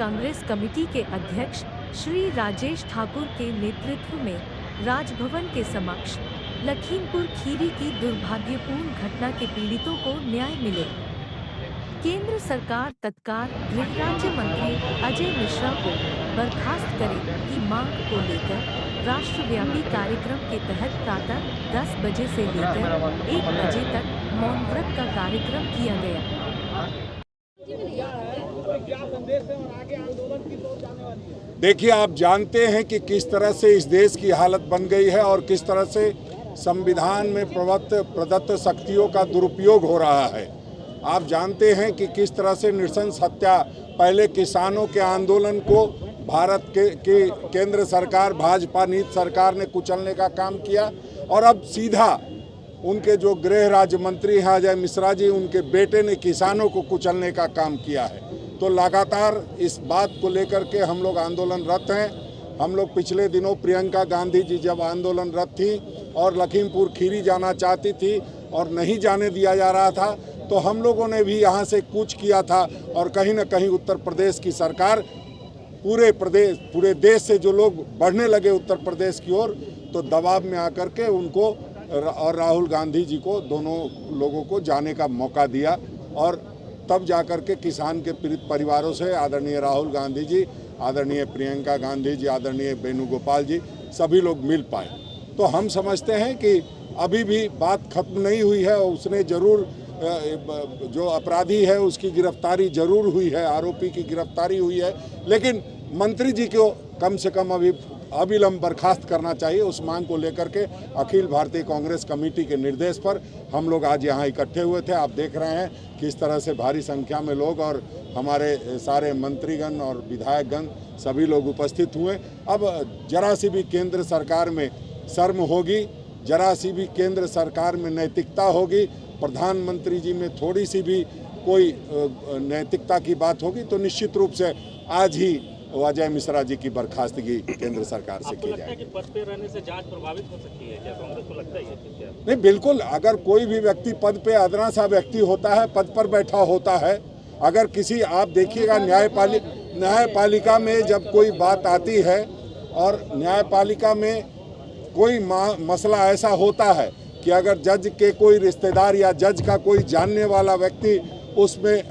Congress committee के अध्यक्ष श्री राजेश ठाकुर के नेतृत्व में राजभवन के समक्ष लखीमपुर खीरी की दुर्भाग्यपूर्ण घटना के पीड़ितों को न्याय मिले। केंद्र सरकार तत्काल गृह राज्य मंत्री अजय मिश्रा को बर्खास्त करे की मांग को लेकर राष्ट्रव्यापी कार्यक्रम के तहत प्रातः 10 बजे से लेकर 1 बजे तक मौन व्रत का कार्यक्रम किया गया। देखिए, आप जानते हैं कि किस तरह से इस देश की हालत बन गई है और किस तरह से संविधान में प्रदत्त शक्तियों का दुरुपयोग हो रहा है। आप जानते हैं कि किस तरह से नृशंस हत्या, पहले किसानों के आंदोलन को भारत के केंद्र सरकार, भाजपा नीति सरकार ने कुचलने का काम किया और अब सीधा उनके जो गृह राज्य मंत्री हैं अजय मिश्रा जी, उनके बेटे ने किसानों को कुचलने का काम किया है। तो लगातार इस बात को लेकर के हम लोग आंदोलनरत हैं। हम लोग पिछले दिनों प्रियंका गांधी जी जब आंदोलनरत थी और लखीमपुर खीरी जाना चाहती थी और नहीं जाने दिया जा रहा था, तो हम लोगों ने भी यहाँ से कूच किया था और कहीं न कहीं उत्तर प्रदेश की सरकार, पूरे देश से जो लोग बढ़ने लगे उत्तर प्रदेश की ओर, तो दबाव में आकर के उनको और राहुल गांधी जी को, दोनों लोगों को जाने का मौका दिया और तब जाकर के किसान के पीड़ित परिवारों से आदरणीय राहुल गांधी जी, आदरणीय प्रियंका गांधी जी, आदरणीय वेणुगोपाल जी, सभी लोग मिल पाए। तो हम समझते हैं कि अभी भी बात खत्म नहीं हुई है और उसने ज़रूर, जो अपराधी है उसकी गिरफ्तारी जरूर हुई है, आरोपी की गिरफ्तारी हुई है, लेकिन मंत्री जी को कम से कम अभी अविलंब बर्खास्त करना चाहिए। उस मांग को लेकर के अखिल भारतीय कांग्रेस कमेटी के निर्देश पर हम लोग आज यहाँ इकट्ठे हुए थे। आप देख रहे हैं किस तरह से भारी संख्या में लोग और हमारे सारे मंत्रीगण और विधायकगण सभी लोग उपस्थित हुए। अब जरा सी भी केंद्र सरकार में शर्म होगी, जरा सी भी केंद्र सरकार में नैतिकता होगी, प्रधानमंत्री जी में थोड़ी सी भी कोई नैतिकता की बात होगी तो निश्चित रूप से आज ही अजय मिश्रा जी की बर्खास्तगी केंद्र सरकार से की जाएगी। पद पे रहने से जांच प्रभावित हो सकती है क्या? कांग्रेस को लगता है ये? नहीं, बिल्कुल। अगर कोई भी व्यक्ति पद पे, अदना सा व्यक्ति होता है, पद पर बैठा होता है, अगर किसी, आप देखिएगा न्यायपालिका में जब कोई बात आती है और न्यायपालिका में कोई मसला ऐसा होता है कि अगर जज के कोई रिश्तेदार या जज का कोई जानने वाला व्यक्ति उसमें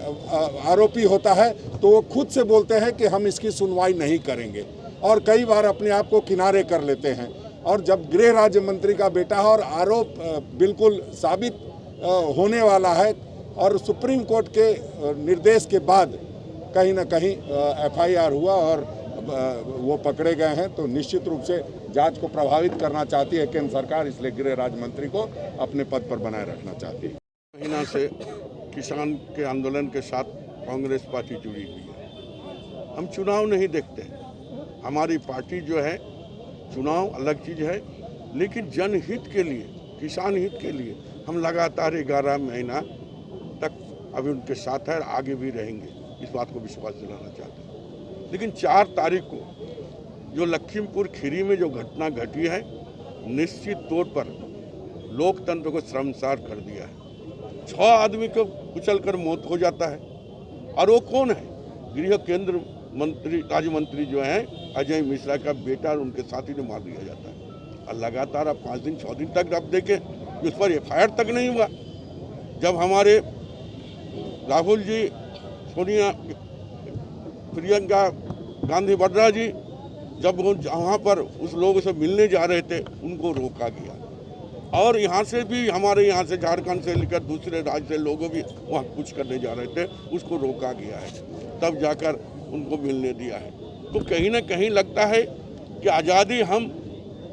आरोपी होता है तो वो खुद से बोलते हैं कि हम इसकी सुनवाई नहीं करेंगे और कई बार अपने आप को किनारे कर लेते हैं। और जब गृह राज्य मंत्री का बेटा है और आरोप बिल्कुल साबित होने वाला है और सुप्रीम कोर्ट के निर्देश के बाद कहीं ना कहीं FIR हुआ और वो पकड़े गए हैं, तो निश्चित रूप से जांच को प्रभावित करना चाहती है केंद्र सरकार, इसलिए गृह राज्य मंत्री को अपने पद पर बनाए रखना चाहती है। महीना से किसान के आंदोलन के साथ कांग्रेस पार्टी जुड़ी हुई है। हम चुनाव नहीं देखते, हमारी पार्टी जो है, चुनाव अलग चीज़ है, लेकिन जनहित के लिए, किसान हित के लिए हम लगातार 11 महीना तक अभी उनके साथ है, आगे भी रहेंगे, इस बात को विश्वास दिलाना चाहते हैं। लेकिन 4 तारीख को जो लखीमपुर खीरी में जो घटना घटी है, निश्चित तौर पर लोकतंत्र को शर्मसार कर दिया है। 6 आदमी को कुचलकर मौत हो जाता है और वो कौन है? गृह केंद्र मंत्री, राज्य मंत्री जो हैं अजय मिश्रा का बेटा और उनके साथी ने मार दिया जाता है। और लगातार अब 5 दिन 6 दिन तक आप देखें उस पर FIR तक नहीं हुआ। जब हमारे राहुल जी, सोनिया, प्रियंका गांधी वड्रा जी जब वो वहाँ पर उस लोगों से मिलने जा रहे थे, उनको रोका गया और यहाँ से भी, हमारे यहाँ से झारखंड से लेकर दूसरे राज्य से लोगों भी वहाँ कुछ करने जा रहे थे, उसको रोका गया है, तब जाकर उनको मिलने दिया है। तो कहीं ना कहीं लगता है कि आज़ादी हम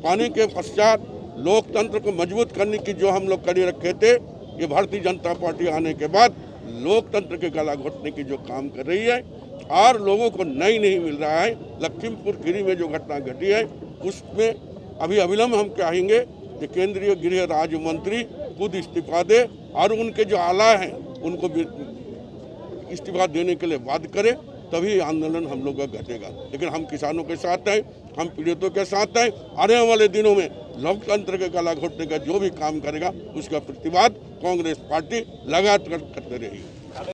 पाने के पश्चात लोकतंत्र को मजबूत करने की जो हम लोग कड़ी रखे थे, ये भारतीय जनता पार्टी आने के बाद लोकतंत्र के गला घोटने की जो काम कर रही है और लोगों को न्याय नहीं मिल रहा है। लखीमपुर खीरी में जो घटना घटी है उसमें अभी अविलंब हम कहेंगे कि केंद्रीय गृह राज्य मंत्री खुद इस्तीफा दे और उनके जो आला हैं उनको भी इस्तीफा देने के लिए बाध्य करे, तभी आंदोलन हम लोग का घटेगा। लेकिन हम किसानों के साथ हैं, हम पीड़ितों के साथ हैं। आने वाले दिनों में लोकतंत्र के गला घोटने का जो भी काम करेगा उसका प्रतिवाद कांग्रेस पार्टी लगातार करते रहेगी।